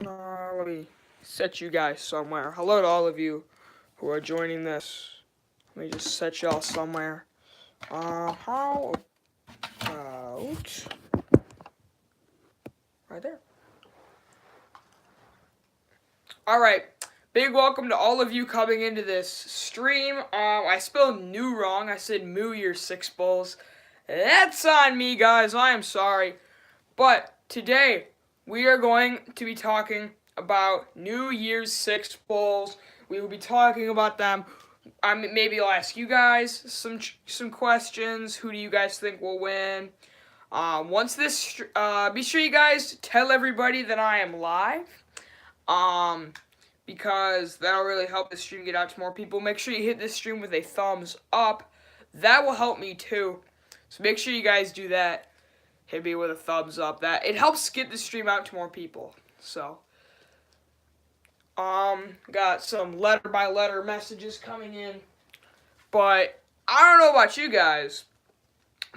Let me set you guys somewhere. Hello to all of you who are joining this. Let me just set y'all somewhere. How about right there? All right. Big welcome to all of you coming into this stream. I spelled new wrong. I said Moo Year Six Bowls. That's on me, guys. I am sorry. But today we are going to be talking about New Year's Six Bowls. We will be talking about them. Maybe I'll ask you guys some questions. Who do you guys think will win? Once this, be sure you guys tell everybody that I am live. Because that'll really help the stream get out to more people. Make sure you hit this stream with a thumbs up. That will help me too. So make sure you guys do that. Hit me with a thumbs up. That it helps get the stream out to more people. So, got some letter by letter messages coming in. But I don't know about you guys,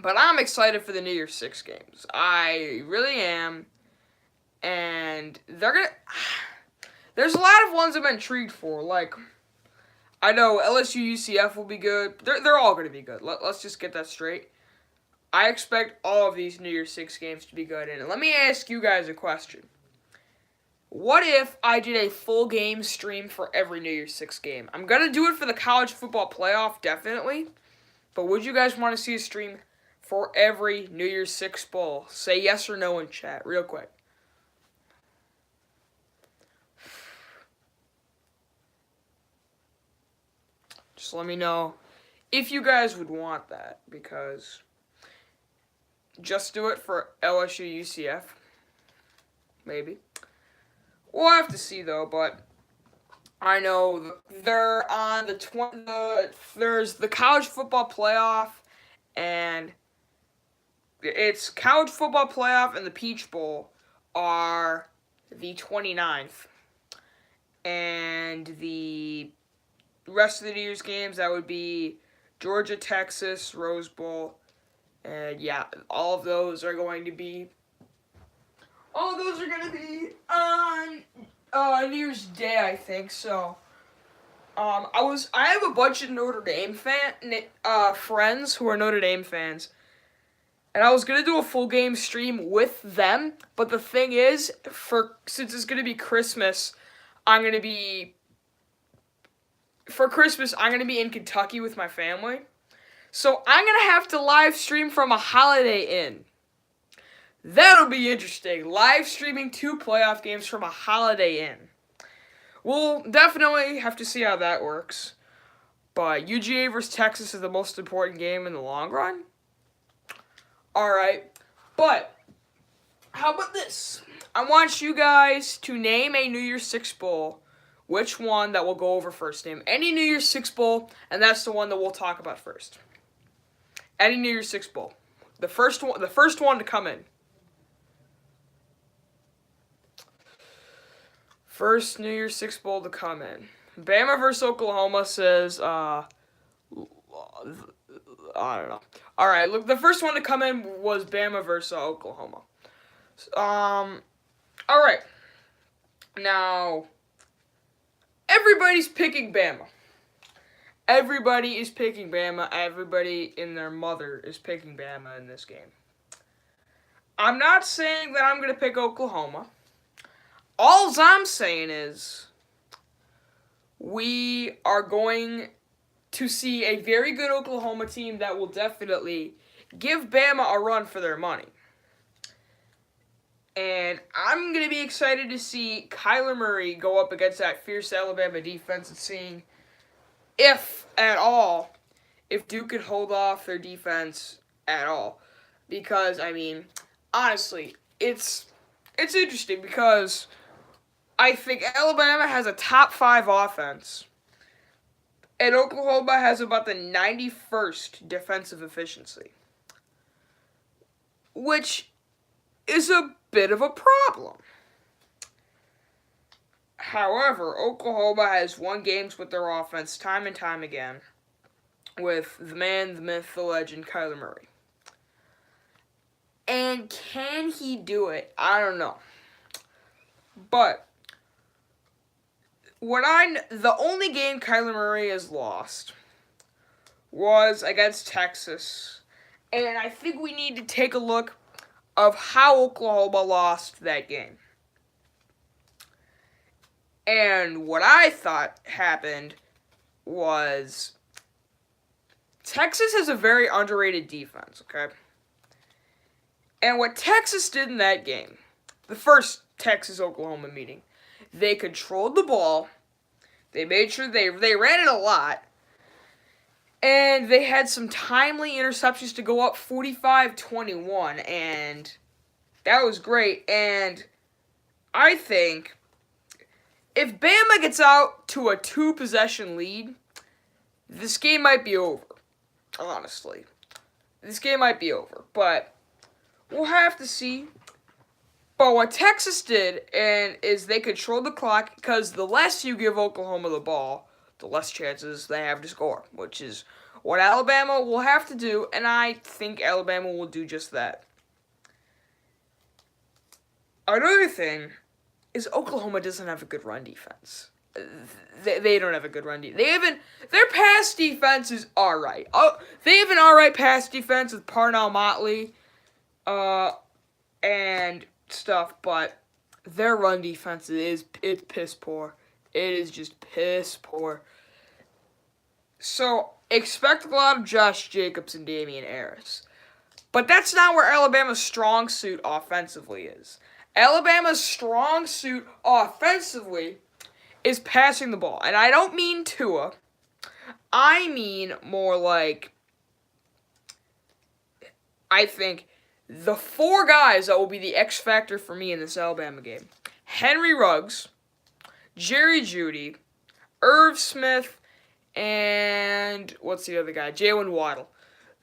but I'm excited for the New Year's Six games. I really am. And there's a lot of ones I'm intrigued for. Like, I know LSU UCF will be good. They're all going to be good. Let's just get that straight. I expect all of these New Year's Six games to be good. And let me ask you guys a question. What if I did a full game stream for every New Year's Six game? I'm going to do it for the college football playoff, definitely. But would you guys want to see a stream for every New Year's Six bowl? Say yes or no in chat, real quick. Just let me know if you guys would want that, because just do it for LSU UCF. Maybe. We'll have to see though, but I know they're on there's the college football playoff, and it's college football playoff and the Peach Bowl are the 29th. And the rest of the New Year's games, that would be Georgia, Texas, Rose Bowl. And yeah, all of those are going to be on New Year's Day, I think. So, I have a bunch of Notre Dame friends who are Notre Dame fans, and I was gonna do a full game stream with them. But the thing is, since it's gonna be Christmas, I'm gonna be in Kentucky with my family. So I'm gonna have to live stream from a Holiday Inn. That'll be interesting. Live streaming 2 playoff games from a Holiday Inn. We'll definitely have to see how that works. But UGA versus Texas is the most important game in the long run. Alright. But how about this? I want you guys to name a New Year's Six bowl. Which one that we'll go over first? Name any New Year's Six bowl, and that's the one that we'll talk about first. Any New Year's Six bowl. The first one to come in. First New Year's Six bowl to come in. Bama versus Oklahoma says, I don't know. Alright, look, the first one to come in was Bama versus Oklahoma. Alright. Now, everybody's picking Bama. Everybody is picking Bama. Everybody and their mother is picking Bama in this game. I'm not saying that I'm going to pick Oklahoma. All I'm saying is we are going to see a very good Oklahoma team that will definitely give Bama a run for their money. And I'm going to be excited to see Kyler Murray go up against that fierce Alabama defense and seeing if Duke could hold off their defense at all. Because, I mean, honestly, it's interesting because I think Alabama has a top 5 offense, and Oklahoma has about the 91st defensive efficiency, which is a bit of a problem. However, Oklahoma has won games with their offense time and time again with the man, the myth, the legend, Kyler Murray. And can he do it? I don't know. But the only game Kyler Murray has lost was against Texas, and I think we need to take a look of how Oklahoma lost that game. And what I thought happened was Texas has a very underrated defense, okay? And what Texas did in that game, the first Texas-Oklahoma meeting, they controlled the ball, they made sure they ran it a lot, and they had some timely interceptions to go up 45-21, and that was great. And I think if Bama gets out to a 2-possession lead, this game might be over, honestly. This game might be over, but we'll have to see. But what Texas did is they controlled the clock, because the less you give Oklahoma the ball, the less chances they have to score, which is what Alabama will have to do, and I think Alabama will do just that. Another thing is Oklahoma doesn't have a good run defense. They don't have a good run defense. Their pass defense is alright. They have an alright pass defense with Parnell Motley and stuff, but their run defense it's piss poor. It is just piss poor. So expect a lot of Josh Jacobs and Damian Harris. But that's not where Alabama's strong suit offensively is. Alabama's strong suit offensively is passing the ball. And I don't mean Tua. I mean more like, I think the 4 guys that will be the X factor for me in this Alabama game: Henry Ruggs, Jerry Jeudy, Irv Smith, and what's the other guy? Jalen Waddle.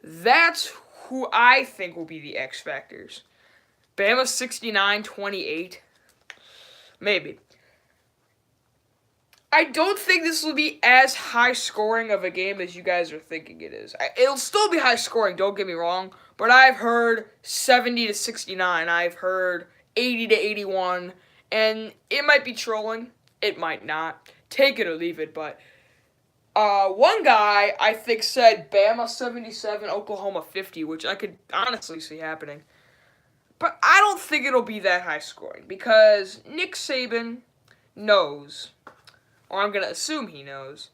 That's who I think will be the X factors. Bama 69-28. Maybe. I don't think this will be as high scoring of a game as you guys are thinking it is. It'll still be high scoring, don't get me wrong, but I've heard 70-69. I've heard 80-81, and it might be trolling. It might not. Take it or leave it, but one guy I think said Bama 77, Oklahoma 50, which I could honestly see happening. But I don't think it'll be that high scoring, because Nick Saban knows, or I'm going to assume he knows,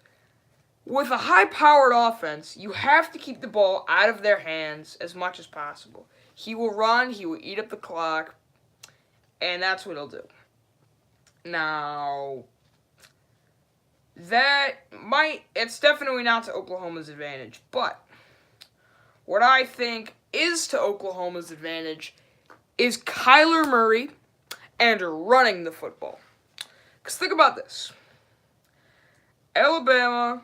with a high-powered offense, you have to keep the ball out of their hands as much as possible. He will run, he will eat up the clock, and that's what he'll do. Now, it's definitely not to Oklahoma's advantage, but what I think is to Oklahoma's advantage is Kyler Murray and running the football. Because think about this. Alabama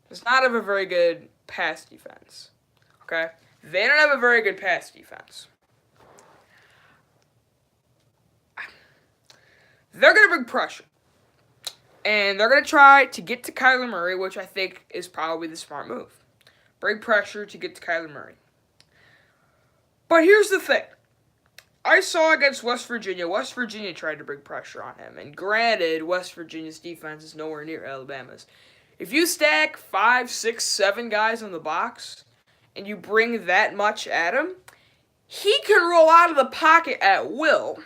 does not have a very good pass defense. Okay? They don't have a very good pass defense. They're going to bring pressure. And they're going to try to get to Kyler Murray, which I think is probably the smart move. Bring pressure to get to Kyler Murray. But here's the thing. I saw against West Virginia tried to bring pressure on him. And granted, West Virginia's defense is nowhere near Alabama's. If you stack 5, 6, 7 guys in the box, and you bring that much at him, he can roll out of the pocket at will.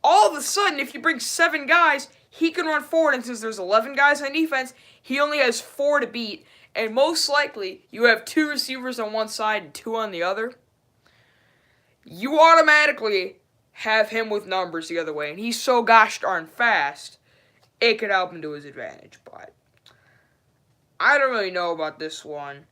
All of a sudden, if you bring 7 guys, he can run forward, and since there's 11 guys on defense, he only has 4 to beat, and most likely, you have 2 receivers on one side and 2 on the other. You automatically have him with numbers the other way, and he's so gosh darn fast, it could help him to his advantage, but I don't really know about this one.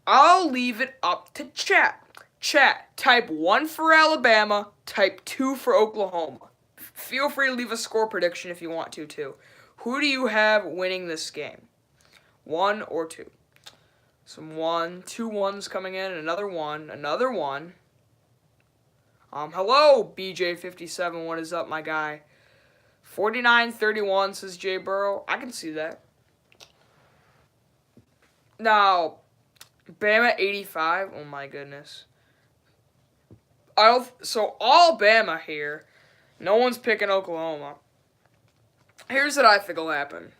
I'll leave it up to chat. Chat, type 1 for Alabama, type 2 for Oklahoma. Feel free to leave a score prediction if you want to, too. Who do you have winning this game? 1 or 2? Two 1s coming in, another 1, another 1. Hello, BJ57, what is up, my guy? 49-31, says Jay Burrow. I can see that. Now, Bama 85, oh my goodness. So all Bama here, no one's picking Oklahoma. here's what I think will happen.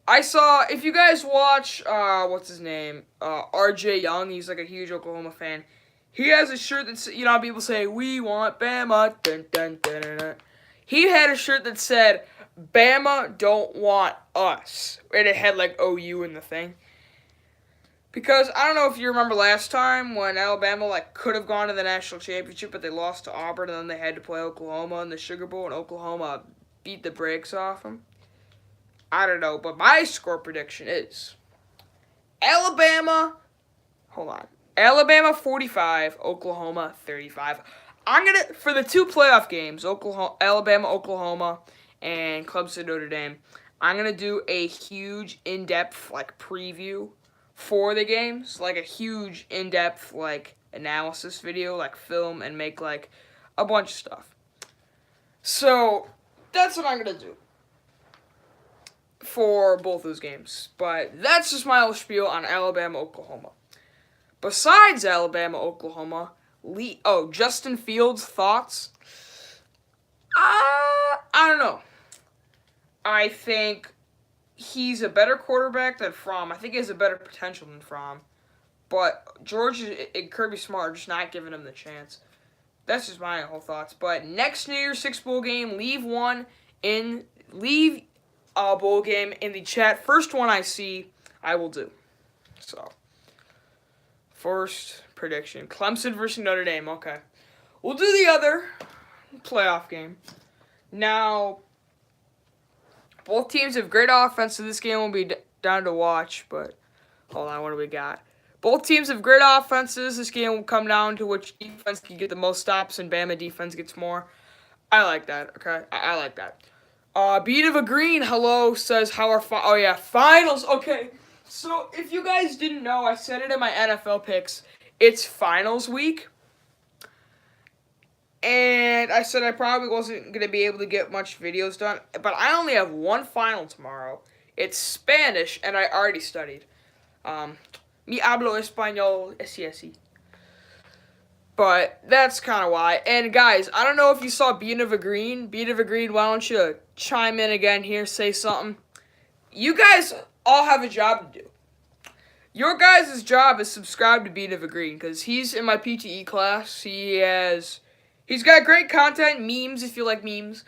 I saw, if you guys watch, what's his name? RJ Young, he's like a huge Oklahoma fan. He has a shirt that's, you know, people say, we want Bama. Dun, dun, dun, dun, dun. He had a shirt that said, Bama don't want us. And it had like OU in the thing. Because I don't know if you remember last time when Alabama like could have gone to the national championship, but they lost to Auburn, and then they had to play Oklahoma in the Sugar Bowl, and Oklahoma beat the brakes off them. I don't know, but my score prediction is Alabama. Hold on, Alabama 45, Oklahoma 35. I'm gonna for the two playoff games, Alabama, Oklahoma, and Clemson, Notre Dame. I'm gonna do a huge in-depth like preview for the games, like a huge in-depth like analysis video, like film and make like a bunch of stuff. So that's what I'm gonna do for both those games. But that's just my little spiel on Alabama, Oklahoma. Besides Alabama, Oklahoma, Justin Fields thoughts? I don't know. I think he's a better quarterback than Fromm. I think he has a better potential than Fromm. But George and Kirby Smart are just not giving him the chance. That's just my whole thoughts. But next New Year's Six bowl game, leave a bowl game in the chat. First one I see, I will do. So, first prediction. Clemson versus Notre Dame. Okay. We'll do the other playoff game. Now, both teams have great offense, so this game will be down to watch. But, hold on, what do we got? Both teams have great offenses. This game will come down to which defense can get the most stops, and Bama defense gets more. I like that, okay? I like that. Beat of a Green, hello, says how are finals. Okay, so if you guys didn't know, I said it in my NFL picks. It's finals week. And I said I probably wasn't going to be able to get much videos done. But I only have one final tomorrow. It's Spanish, and I already studied. Mi hablo español, sí. But that's kind of why. And guys, I don't know if you saw Beat of a Green. Beat of a Green, why don't you chime in again here, say something. You guys all have a job to do. Your guys' job is subscribe to Beat of a Green, because he's in my PTE class. He's got great content, memes if you like memes.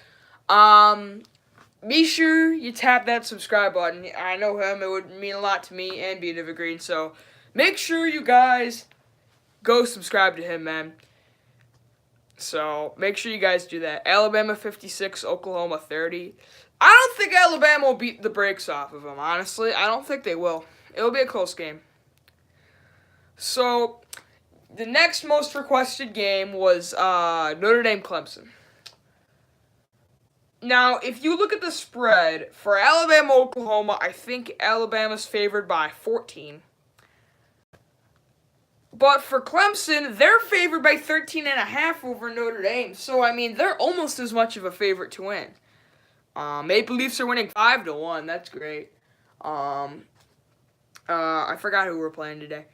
Be sure you tap that subscribe button. I know him. It would mean a lot to me and Beat of a Green. So make sure you guys go subscribe to him, man. So make sure you guys do that. Alabama 56, Oklahoma 30. I don't think Alabama will beat the brakes off of them, honestly. I don't think they will. It'll be a close game. So the next most requested game was Notre Dame Clemson. Now, if you look at the spread, for Alabama, Oklahoma, I think Alabama's favored by 14. But for Clemson, they're favored by 13.5 over Notre Dame. So, I mean, they're almost as much of a favorite to win. Maple Leafs are winning 5-1. That's great. I forgot who we're playing today.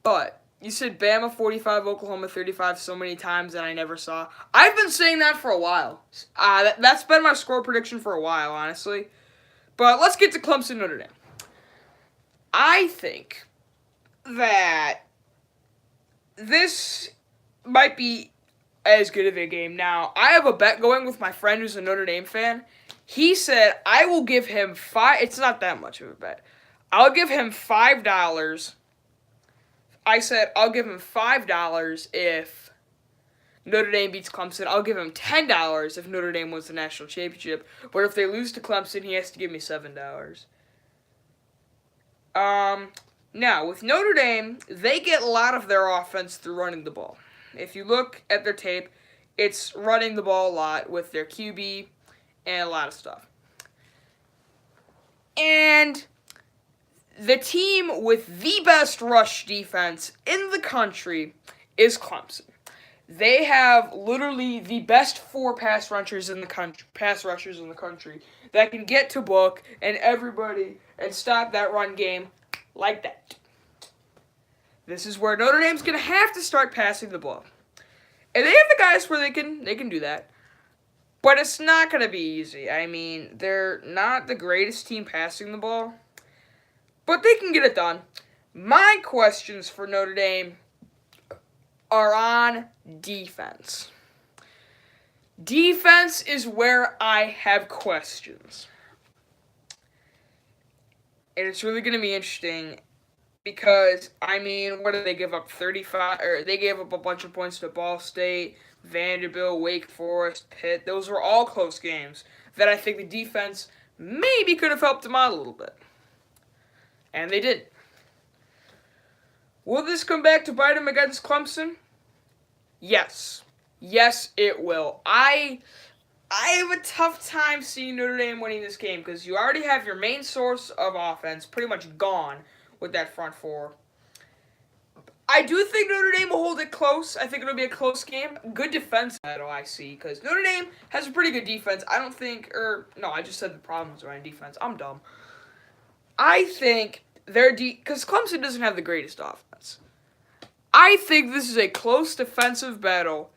But you said Bama 45, Oklahoma 35 so many times that I never saw. I've been saying that for a while. That's been my score prediction for a while, honestly. But let's get to Clemson Notre Dame. I think that this might be as good of a game. Now, I have a bet going with my friend who's a Notre Dame fan. He said I will give him it's not that much of a bet. I'll give him $5. I said I'll give him $5 if Notre Dame beats Clemson. I'll give him $10 if Notre Dame wins the national championship. But if they lose to Clemson, he has to give me $7. Now, with Notre Dame, they get a lot of their offense through running the ball. If you look at their tape, it's running the ball a lot with their QB and a lot of stuff. And the team with the best rush defense in the country is Clemson. They have literally the best 4 pass rushers in the country that can get to Book and everybody and stop that run game like that. This is where Notre Dame's going to have to start passing the ball. And they have the guys where they can do that. But it's not going to be easy. I mean, they're not the greatest team passing the ball, but they can get it done. My questions for Notre Dame are on defense. Defense is where I have questions. And it's really going to be interesting because, I mean, what did they give up? 35, or they gave up a bunch of points to Ball State, Vanderbilt, Wake Forest, Pitt. Those were all close games that I think the defense maybe could have helped them out a little bit. And they did. Will this come back to bite them against Clemson? Yes. Yes, it will. I have a tough time seeing Notre Dame winning this game because you already have your main source of offense pretty much gone with that front four. I do think Notre Dame will hold it close. I think it'll be a close game. Good defense battle, I see, because Notre Dame has a pretty good defense. I don't think, I just said the problems are on defense. I'm dumb. I think because Clemson doesn't have the greatest offense. I think this is a close defensive battle,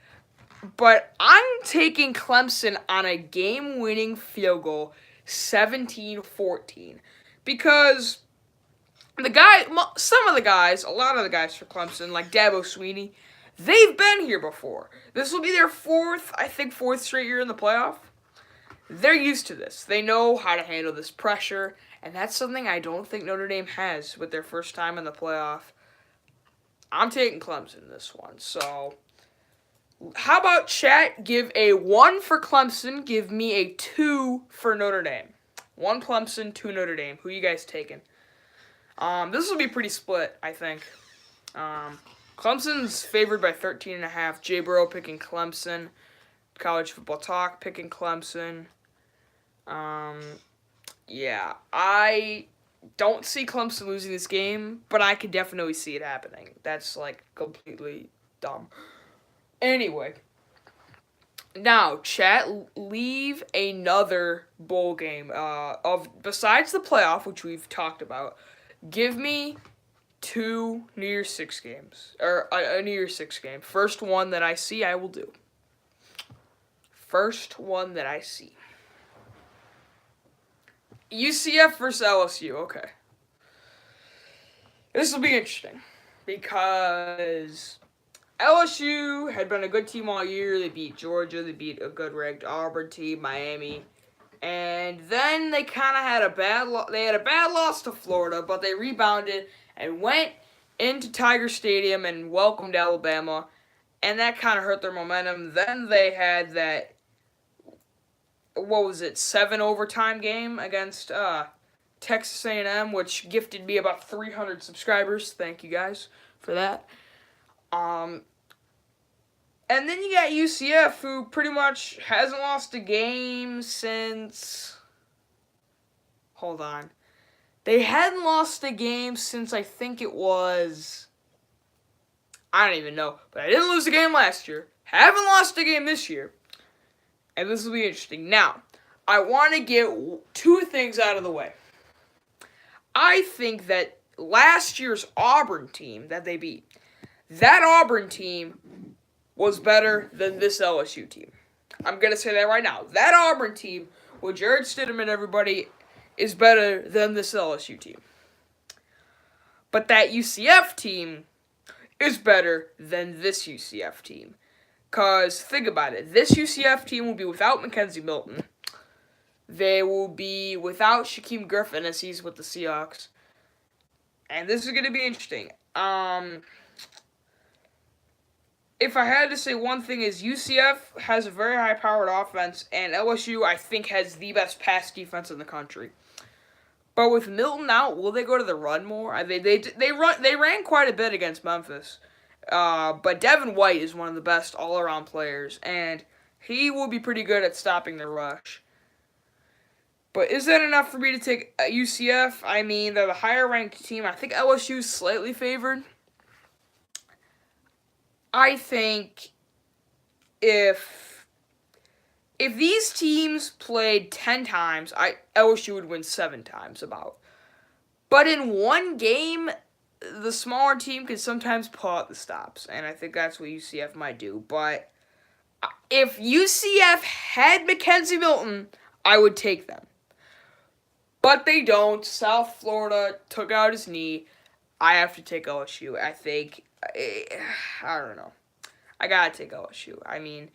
but I'm taking Clemson on a game-winning field goal, 17-14, because a lot of the guys for Clemson, like Dabo Swinney, they've been here before. This will be their fourth straight year in the playoff. They're used to this. They know how to handle this pressure, and that's something I don't think Notre Dame has with their first time in the playoff. I'm taking Clemson this one. So, how about chat? Give a 1 for Clemson. Give me a 2 for Notre Dame. 1 Clemson, 2 Notre Dame. Who you guys taking? This will be pretty split, I think. Clemson's favored by 13.5. Jay Burrow picking Clemson. College Football Talk picking Clemson. Yeah, I don't see Clemson losing this game, but I could definitely see it happening. That's, completely dumb. Anyway. Now, chat, leave another bowl game. Besides the playoff, which we've talked about, give me 2 New Year's 6 games. Or a New Year's 6 game. First one that I see, I will do. First one that I see. UCF versus LSU. Okay. This will be interesting. Because LSU had been a good team all year. They beat Georgia. They beat a good-ranked Auburn team, Miami. And then they kind of had a bad loss to Florida, but they rebounded and went into Tiger Stadium and welcomed Alabama, and that kind of hurt their momentum. Then they had that 7 overtime game against Texas A&M, which gifted me about 300 subscribers. Thank you guys for that. And then you got UCF, who pretty much hasn't lost a game since... Hold on. They hadn't lost a game since I think it was... I don't even know. But I didn't lose a game last year. Haven't lost a game this year. And this will be interesting. Now, I want to get 2 things out of the way. I think that last year's Auburn team that they beat, that Auburn team was better than this LSU team. I'm going to say that right now. That Auburn team, with Jared Stidham and everybody, is better than this LSU team. But that UCF team is better than this UCF team. Because, think about it. This UCF team will be without Mackenzie Milton. They will be without Shaquem Griffin as he's with the Seahawks. And this is going to be interesting. If I had to say one thing is UCF has a very high-powered offense, and LSU, I think, has the best pass defense in the country. But with Milton out, will they go to the run more? They ran quite a bit against Memphis. But Devin White is one of the best all-around players, and he will be pretty good at stopping the rush. But is that enough for me to take UCF? I mean, they're the higher-ranked team. I think LSU is slightly favored. I think if these teams played 10 times, LSU would win 7 times about. But in one game, the smaller team can sometimes pull out the stops, and I think that's what UCF might do. But If UCF had Mackenzie Milton, I would take them. But they don't. South Florida took out his knee. I have to take LSU. I think. I don't know. I gotta take LSU. I mean,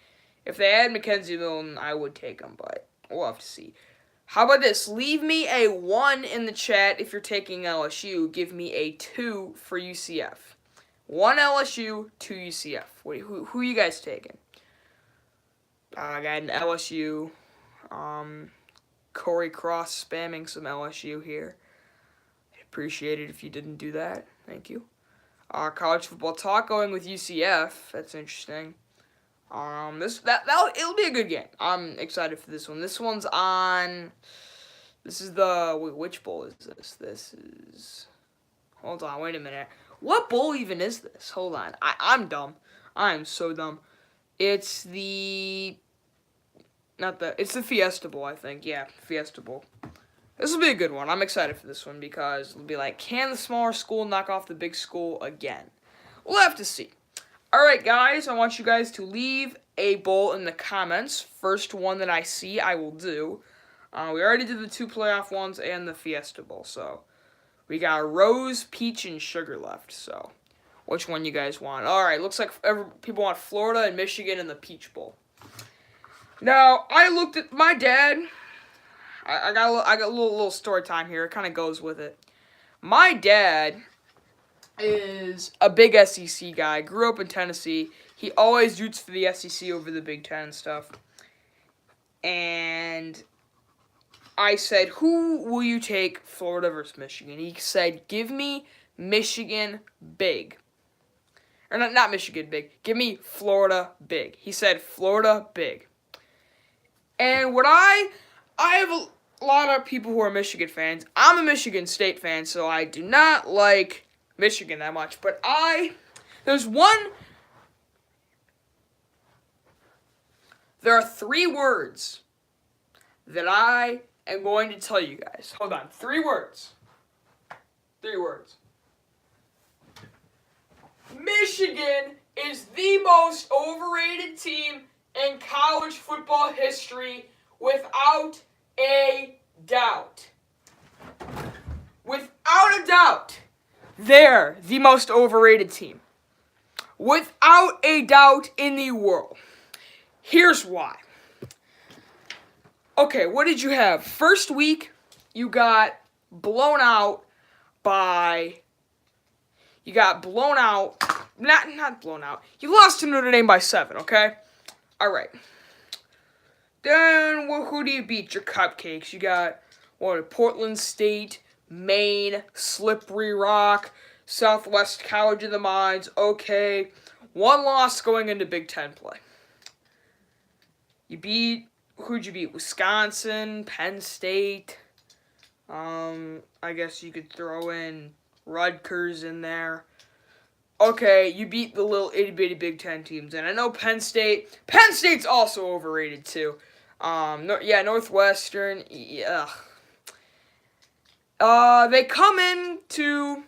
if they had Mackenzie Milton, I would take them, but we'll have to see. How about this? Leave me a 1 in the chat if you're taking LSU. Give me a 2 for UCF. 1 LSU, 2 UCF. Who are you guys taking? I got an LSU. Corey Cross spamming some LSU here. I'd appreciate it if you didn't do that. Thank you. College football talk going with UCF. That's interesting. It'll be a good game. I'm excited for this one. This one's on. This is which bowl is this? This is. Hold on, wait a minute. What bowl even is this? Hold on. I'm dumb. I am so dumb. It's the. It's the Fiesta Bowl, I think. Yeah, Fiesta Bowl. This will be a good one. I'm excited for this one because it'll be like, can the smaller school knock off the big school again? We'll have to see. All right, guys, I want you guys to leave a bowl in the comments. First one that I see, I will do. We already did the 2 playoff ones and the Fiesta Bowl, so we got Rose, Peach, and Sugar left. So, which one you guys want? All right, looks like people want Florida and Michigan in the Peach Bowl. Now, I looked at my dad. I got a little story time here. It kind of goes with it. My dad is a big SEC guy. Grew up in Tennessee. He always roots for the SEC over the Big Ten and stuff. And I said, who will you take, Florida versus Michigan? He said, give me Michigan big. Or not Michigan big. Give me Florida big. He said Florida big. And what I have a lot of people who are Michigan fans. I'm a Michigan State fan, so I do not like Michigan that much. But there are 3 words that I am going to tell you guys. Hold on. 3 words. 3 words. Michigan is the most overrated team in college football history without a doubt. Without a doubt, they're the most overrated team. Without a doubt in the world. Here's why. Okay, what did you have? First week, you got blown out by... Not blown out. You lost to Notre Dame by 7, okay? All right. Then who do you beat? Your cupcakes. You got Portland State, Maine, Slippery Rock, Southwest College of the Mines. Okay. 1 loss going into Big Ten play. Who'd you beat? Wisconsin, Penn State. I guess you could throw in Rutgers in there. Okay, you beat the little itty-bitty Big Ten teams. And I know Penn State's also overrated, too. Northwestern. Yeah. They come into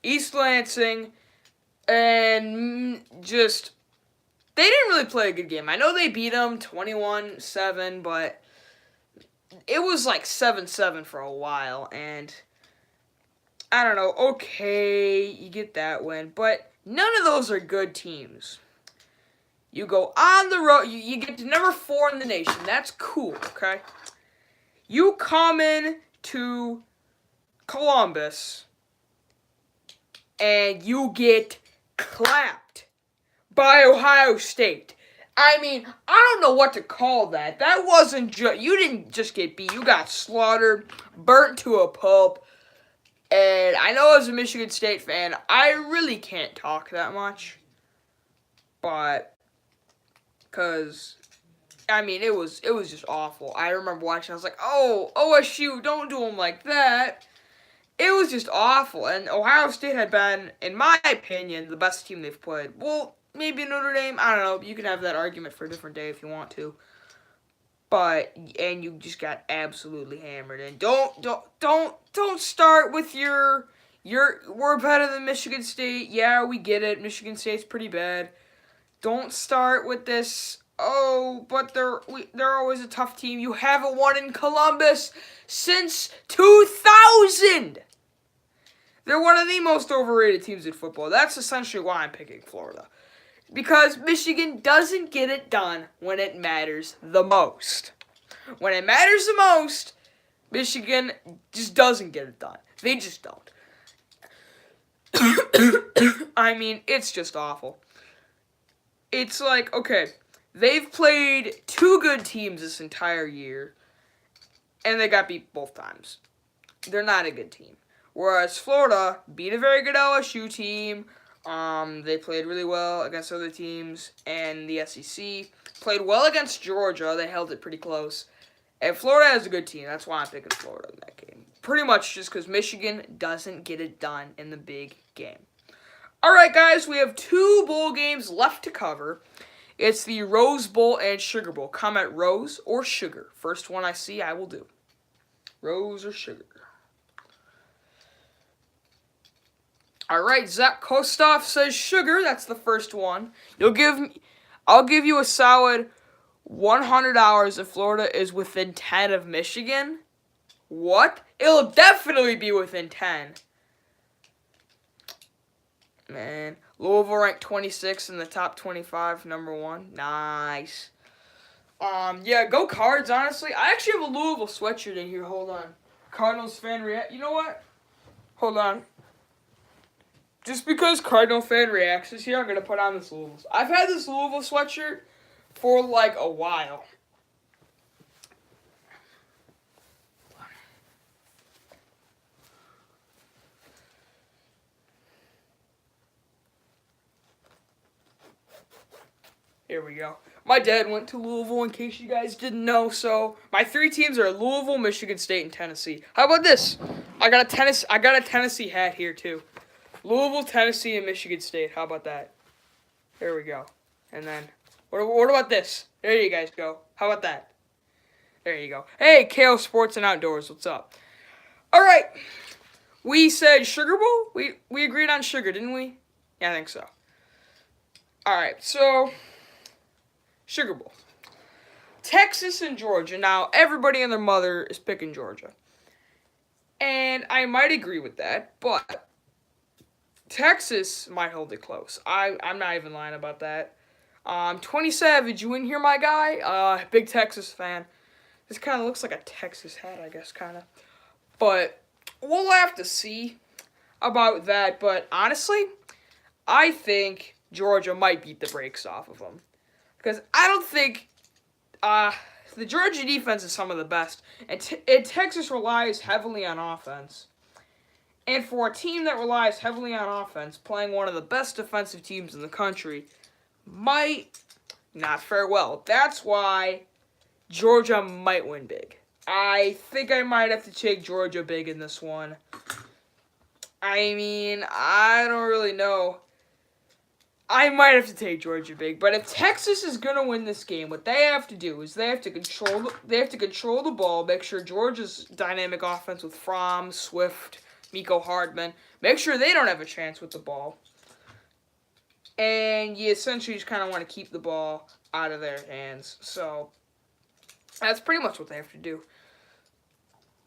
East Lansing and just... They didn't really play a good game. I know they beat them 21-7, but it was like 7-7 for a while. And... I don't know, okay, you get that win, but none of those are good teams. You go on the road, you get to number 4 in the nation, that's cool, okay? You come in to Columbus, and you get clapped by Ohio State. I mean, I don't know what to call that. That wasn't you didn't just get beat, you got slaughtered, burnt to a pulp. And I know as a Michigan State fan, I really can't talk that much. But, because, I mean, it was just awful. I remember watching, I was like, oh, OSU, don't do them like that. It was just awful. And Ohio State had been, in my opinion, the best team they've played. Well, maybe Notre Dame, I don't know. You can have that argument for a different day if you want to. And you just got absolutely hammered. And don't start with your we're better than Michigan State. Yeah, we get it. Michigan State's pretty bad. Don't start with this. Oh, but they're always a tough team. You haven't won in Columbus since 2000. They're one of the most overrated teams in football. That's essentially why I'm picking Florida. Because Michigan doesn't get it done when it matters the most. When it matters the most, Michigan just doesn't get it done. They just don't. I mean, it's just awful. It's like, okay, they've played two good teams this entire year, and they got beat both times. They're not a good team. Whereas Florida beat a very good LSU team. They played really well against other teams, and the SEC played well against Georgia. They held it pretty close. And Florida has a good team. That's why I'm picking Florida in that game. Pretty much just because Michigan doesn't get it done in the big game. All right, guys, we have two bowl games left to cover. It's the Rose Bowl and Sugar Bowl. Comment Rose or Sugar. First one I see, I will do. Rose or Sugar. All right, Zach Kostoff says Sugar. That's the first one. I'll give you a solid $100 if Florida is within 10 of Michigan. What? It'll definitely be within 10. Man, Louisville ranked 26 in the top 25, number 1. Nice. Yeah, go Cards, honestly. I actually have a Louisville sweatshirt in here. Hold on. Cardinals fan react. You know what? Hold on. Just because Cardinal fan reacts is here, I'm going to put on this Louisville. I've had this Louisville sweatshirt for like a while. Here we go. My dad went to Louisville, in case you guys didn't know. So my three teams are Louisville, Michigan State, and Tennessee. How about this? I got a Tennessee hat here too. Louisville, Tennessee, and Michigan State. How about that? There we go. And then what about this? There you guys go. How about that? There you go. Hey, KO Sports and Outdoors. What's up? All right. We said Sugar Bowl. We agreed on sugar, didn't we? Yeah, I think so. All right. So. Sugar Bowl. Texas and Georgia. Now, everybody and their mother is picking Georgia. And I might agree with that, but Texas might hold it close. I'm not even lying about that. 20 Savage, you in here, my guy? Big Texas fan. This kind of looks like a Texas hat, I guess, kind of. But we'll have to see about that. But honestly, I think Georgia might beat the brakes off of them. Because I don't think the Georgia defense is some of the best. And Texas relies heavily on offense. And for a team that relies heavily on offense, playing one of the best defensive teams in the country might not fare well. That's why Georgia might win big. I think I might have to take Georgia big in this one. I mean, I don't really know. I might have to take Georgia big, but if Texas is gonna win this game, what they have to do is they have to control the ball, make sure Georgia's dynamic offense with Fromm, Swift, Miko Hardman, make sure they don't have a chance with the ball, and you essentially just kind of want to keep the ball out of their hands. So that's pretty much what they have to do.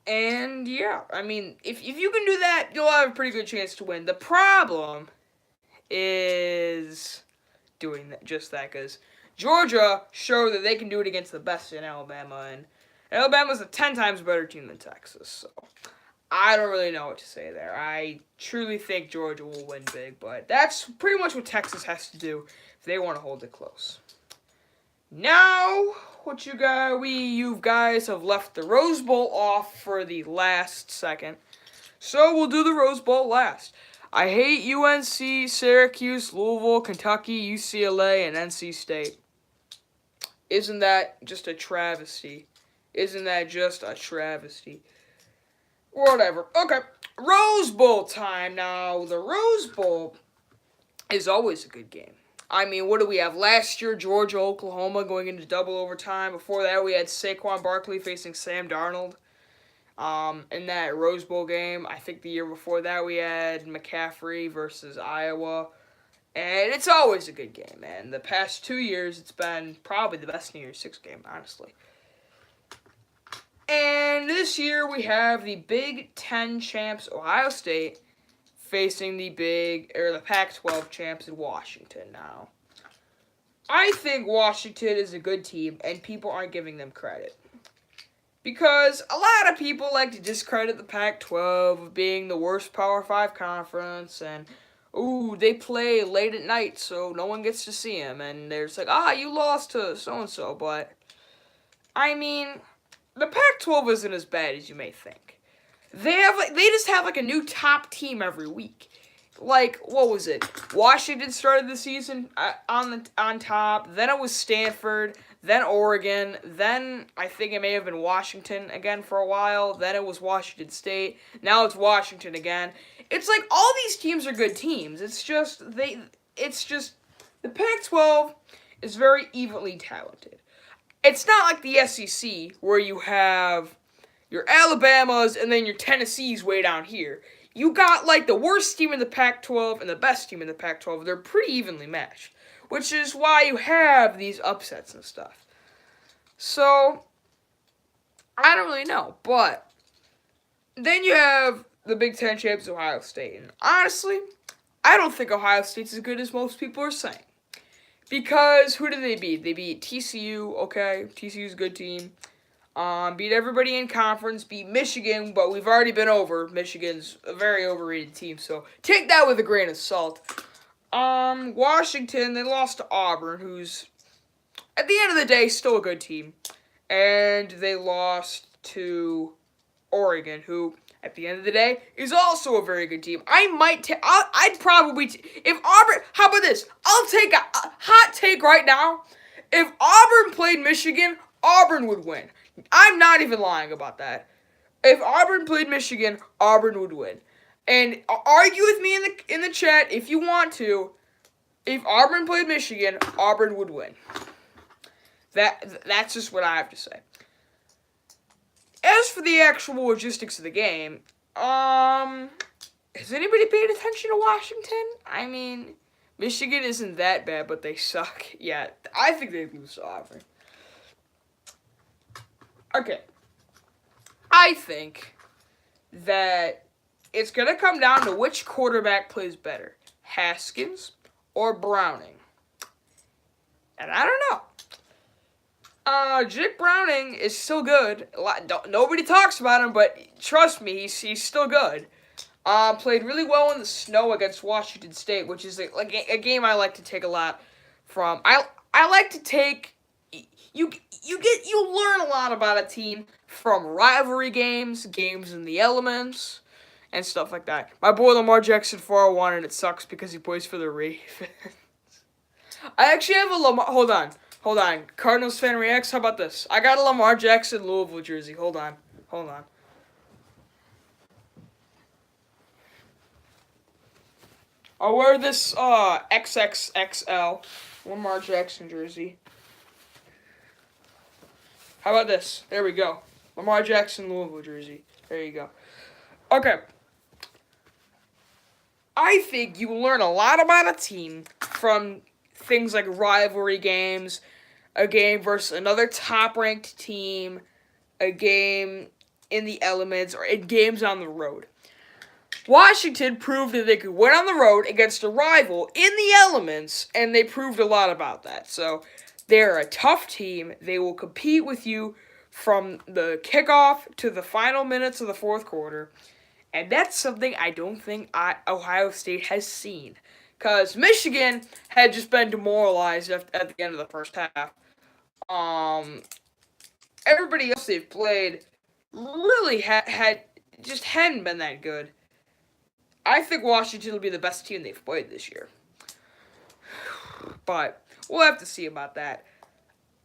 And yeah, I mean, if you can do that, you'll have a pretty good chance to win. The problem is doing just that, because Georgia showed that they can do it against the best in Alabama, and Alabama's a 10 times better team than Texas, so I don't really know what to say there. I truly think Georgia will win big, but that's pretty much what Texas has to do if they want to hold it close. Now, you guys have left the Rose Bowl off for the last second, so we'll do the Rose Bowl last. I hate UNC, Syracuse, Louisville, Kentucky, UCLA, and NC State. Isn't that just a travesty? Isn't that just a travesty? Whatever. Okay, Rose Bowl time. Now, the Rose Bowl is always a good game. I mean, what do we have? Last year, Georgia, Oklahoma going into double overtime. Before that, we had Saquon Barkley facing Sam Darnold. In that Rose Bowl game. I think the year before that we had McCaffrey versus Iowa. And it's always a good game, man. The past 2 years, it's been probably the best New Year's Six game, honestly. And this year, we have the Big Ten champs, Ohio State, facing the Pac-12 champs in Washington now. I think Washington is a good team, and people aren't giving them credit. Because a lot of people like to discredit the Pac-12 of being the worst Power 5 conference, and, ooh, they play late at night, so no one gets to see them, and they're just like, you lost to so-and-so, but, I mean, the Pac-12 isn't as bad as you may think. They just have, a new top team every week. Like, what was it? Washington started the season on top. Then it was Stanford. Then Oregon. Then I think it may have been Washington again for a while. Then it was Washington State. Now it's Washington again. It's like all these teams are good teams. It's just the Pac-12 is very evenly talented. It's not like the SEC where you have your Alabamas and then your Tennessees way down here. You got, the worst team in the Pac-12 and the best team in the Pac-12. They're pretty evenly matched, which is why you have these upsets and stuff. So, I don't really know, but then you have the Big Ten champs, Ohio State. And honestly, I don't think Ohio State's as good as most people are saying. Because who did they beat? They beat TCU, okay? TCU's a good team. Beat everybody in conference, beat Michigan, but we've already been over. Michigan's a very overrated team, so take that with a grain of salt. Washington, they lost to Auburn, who's, at the end of the day, still a good team. And they lost to Oregon, who, at the end of the day, is also a very good team. I'd probably, if Auburn, how about this? I'll take a hot take right now. If Auburn played Michigan, Auburn would win. I'm not even lying about that. If Auburn played Michigan, Auburn would win. And argue with me in the chat if you want to. If Auburn played Michigan, Auburn would win. That's just what I have to say. As for the actual logistics of the game, has anybody paid attention to Washington? I mean, Michigan isn't that bad, but they suck. Yeah, I think they lose to Auburn. Okay, I think that it's going to come down to which quarterback plays better, Haskins or Browning. And I don't know. Jake Browning is still good. Nobody talks about him, but trust me, he's still good. Played really well in the snow against Washington State, which is a game I like to take a lot from. I like to take... You learn a lot about a team from rivalry games in the elements, and stuff like that. My boy Lamar Jackson 401, and it sucks because he plays for the Ravens. I actually have a Lamar. Hold on. Cardinals fan reacts. How about this? I got a Lamar Jackson Louisville jersey. Hold on. I'll wear this XXXL Lamar Jackson jersey. How about this? There we go. Lamar Jackson Louisville jersey. There you go. Okay. I think you learn a lot about a team from things like rivalry games, a game versus another top-ranked team, a game in the elements, or in games on the road. Washington proved that they could win on the road against a rival in the elements, and they proved a lot about that. So, they're a tough team. They will compete with you from the kickoff to the final minutes of the fourth quarter. And that's something I don't think Ohio State has seen. Because Michigan had just been demoralized at the end of the first half. Everybody else they've played really hadn't been that good. I think Washington will be the best team they've played this year. But we'll have to see about that.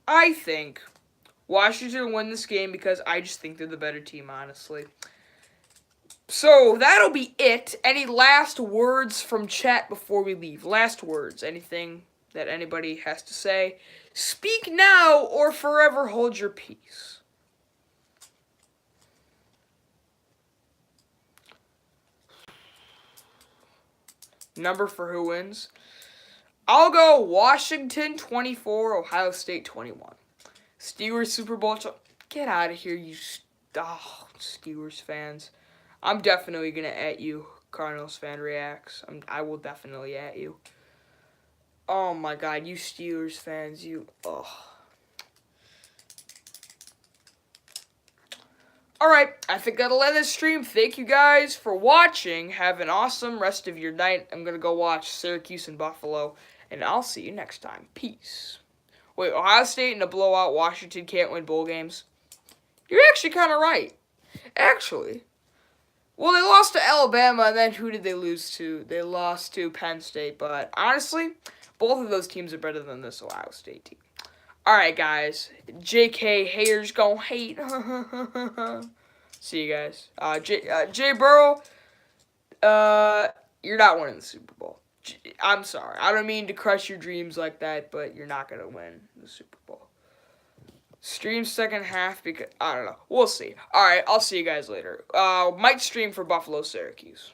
I think Washington will win this game because I just think they're the better team, honestly. So, that'll be it. Any last words from chat before we leave? Last words. Anything that anybody has to say? Speak now or forever hold your peace. Number for who wins? I'll go Washington 24, Ohio State 21. Steelers Super Bowl. Get out of here, you Steelers fans. I'm definitely going to at you, Cardinals fan reacts. I will definitely at you. Oh my God, you Steelers fans, you. Ugh. Alright, I think that'll end this stream. Thank you guys for watching. Have an awesome rest of your night. I'm going to go watch Syracuse and Buffalo, and I'll see you next time. Peace. Wait, Ohio State in a blowout, Washington can't win bowl games? You're actually kind of right. Actually. Well, they lost to Alabama, and then who did they lose to? They lost to Penn State, but honestly, both of those teams are better than this Ohio State team. Alright, guys. JK haters gonna hate. See you guys. Jay Burrow, you're not winning the Super Bowl. I'm sorry. I don't mean to crush your dreams like that, but you're not going to win the Super Bowl. Stream second half because, I don't know. We'll see. Alright, I'll see you guys later. Might stream for Buffalo Syracuse.